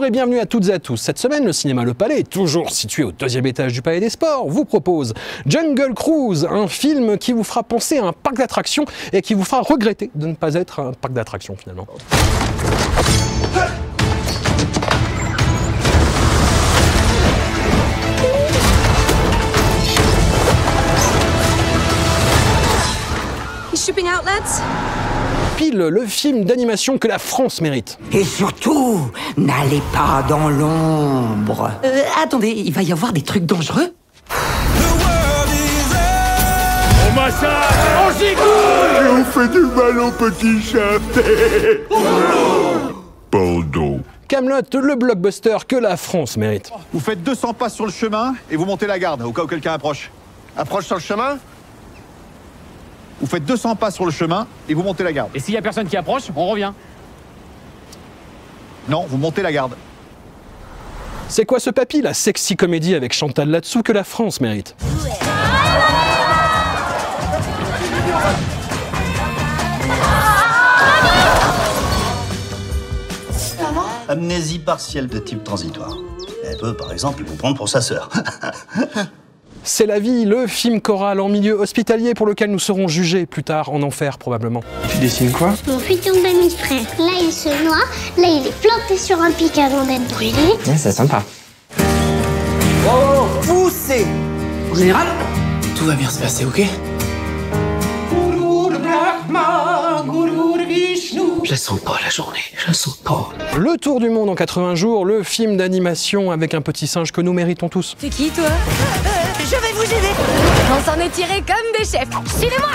Bonjour et bienvenue à toutes et à tous. Cette semaine, le cinéma Le Palais, toujours situé au 2e étage du Palais des Sports, vous propose Jungle Cruise, un film qui vous fera penser à un parc d'attractions et qui vous fera regretter de ne pas être un parc d'attractions finalement. Shipping outlets? Pile le film d'animation que la France mérite. Et surtout, n'allez pas dans l'ombre. Attendez, il va y avoir des trucs dangereux? On massacre, on gigouille. Et on fait du mal au petit chat. Pardon. Kaamelott, le blockbuster que la France mérite. Vous faites 200 pas sur le chemin et vous montez la garde au cas où quelqu'un approche. Approche sur le chemin? Vous faites 200 pas sur le chemin et vous montez la garde. Et s'il y a personne qui approche, on revient. Non, vous montez la garde. C'est quoi ce papy, la sexy comédie avec Chantal là-dessous que la France mérite? Amnésie partielle de type transitoire. Elle peut, par exemple, vous prendre pour sa sœur. C'est la vie, le film choral en milieu hospitalier pour lequel nous serons jugés plus tard en enfer probablement. Tu dessines quoi? Mon futur demi-frère. Là, il se noie. Là, il est planté sur un pic avant d'être brûlé. Ouais, c'est sympa. Oh, poussez! En général, tout va bien se passer, ok? Je la sens pas la journée, je la sens pas. Le Tour du monde en 80 jours, le film d'animation avec un petit singe que nous méritons tous. T'es qui, toi? Je vais vous aider. On s'en est tiré comme des chefs. Suivez-moi.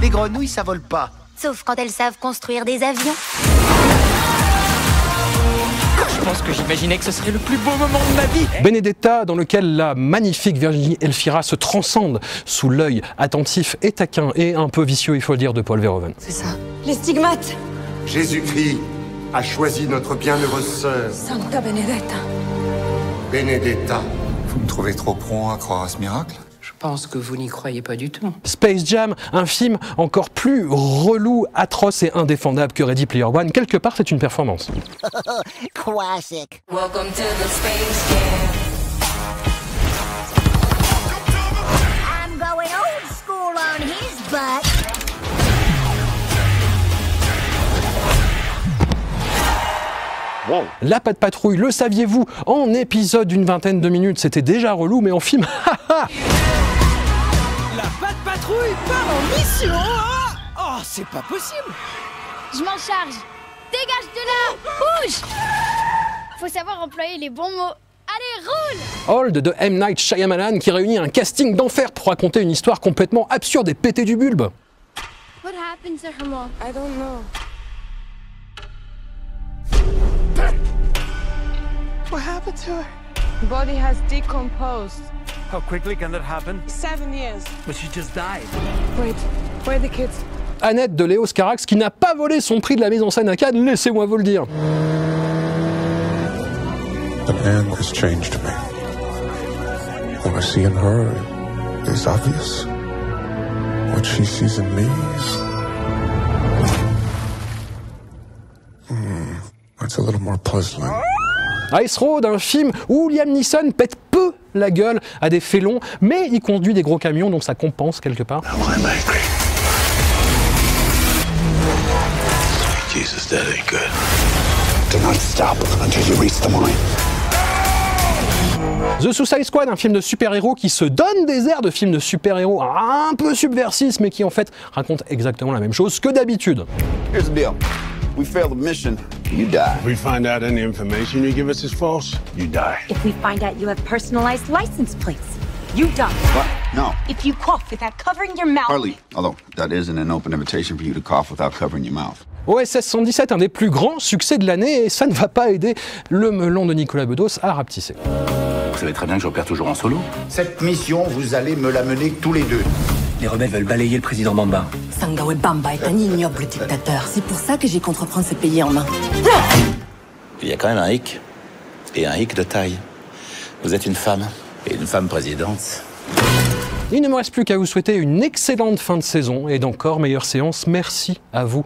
Les grenouilles, ça vole pas. Sauf quand elles savent construire des avions. Je pense que j'imaginais que ce serait le plus beau moment de ma vie. Benedetta, dans lequel la magnifique Virginie Elfira se transcende sous l'œil attentif et taquin et un peu vicieux, il faut le dire, de Paul Verhoeven. C'est ça. Les stigmates. Jésus-Christ a choisi notre bienheureuse sœur, Santa Benedetta. Benedetta. Vous me trouvez trop prompt à croire à ce miracle? Je pense que vous n'y croyez pas du tout. Space Jam, un film encore plus relou, atroce et indéfendable que Ready Player One. Quelque part, c'est une performance. Classic. Welcome to the Space Jam. I'm going old school on his butt. La Patte Patrouille, le saviez-vous, en épisode d'une vingtaine de minutes, c'était déjà relou, mais en film, La Patte Patrouille part en mission. Oh, c'est pas possible. Je m'en charge. Dégage de là. Bouge. Faut savoir employer les bons mots. Allez, roule. Hold de M. Night Shyamalan qui réunit un casting d'enfer pour raconter une histoire complètement absurde et pétée du bulbe. What happened to her mom? I don't know. What happened to her? Body has decomposed. How quickly can that happen? 7 years. But she just died. Wait, where are the kids? Annette de Léo Scarax qui n'a pas volé son prix de la mise en scène à Cannes, laissez-moi vous le dire. The man has changed me. What I see in her is obvious. What she sees in me is... It's a little more puzzling. Ice Road, un film où Liam Neeson pète peu la gueule à des félons, mais il conduit des gros camions, donc ça compense quelque part. Jesus, that ain't good. Do not stop until you reach the line. The Suicide Squad, un film de super-héros qui se donne des airs de film de super-héros un peu subversif, mais qui en fait raconte exactement la même chose que d'habitude. Here's the deal. We fail the mission, you die. We find out any information you give us is false, you die. If we find out you have personalized license plates, you die. What? No. If you cough without covering your mouth... Hardly. Although, that isn't an open invitation for you to cough without covering your mouth. OSS 117, un des plus grands succès de l'année, et ça ne va pas aider le melon de Nicolas Bedos à rapetisser. Vous savez très bien que j'opère toujours en solo. Cette mission, vous allez me la mener tous les deux. Les rebelles veulent balayer le président Bamba. Sangawe Bamba est un ignoble dictateur. C'est pour ça que j'ai qu'entreprendre ce pays en main. Il y a quand même un hic. Et un hic de taille. Vous êtes une femme. Et une femme présidente. Il ne me reste plus qu'à vous souhaiter une excellente fin de saison et d'encore meilleure séance. Merci à vous.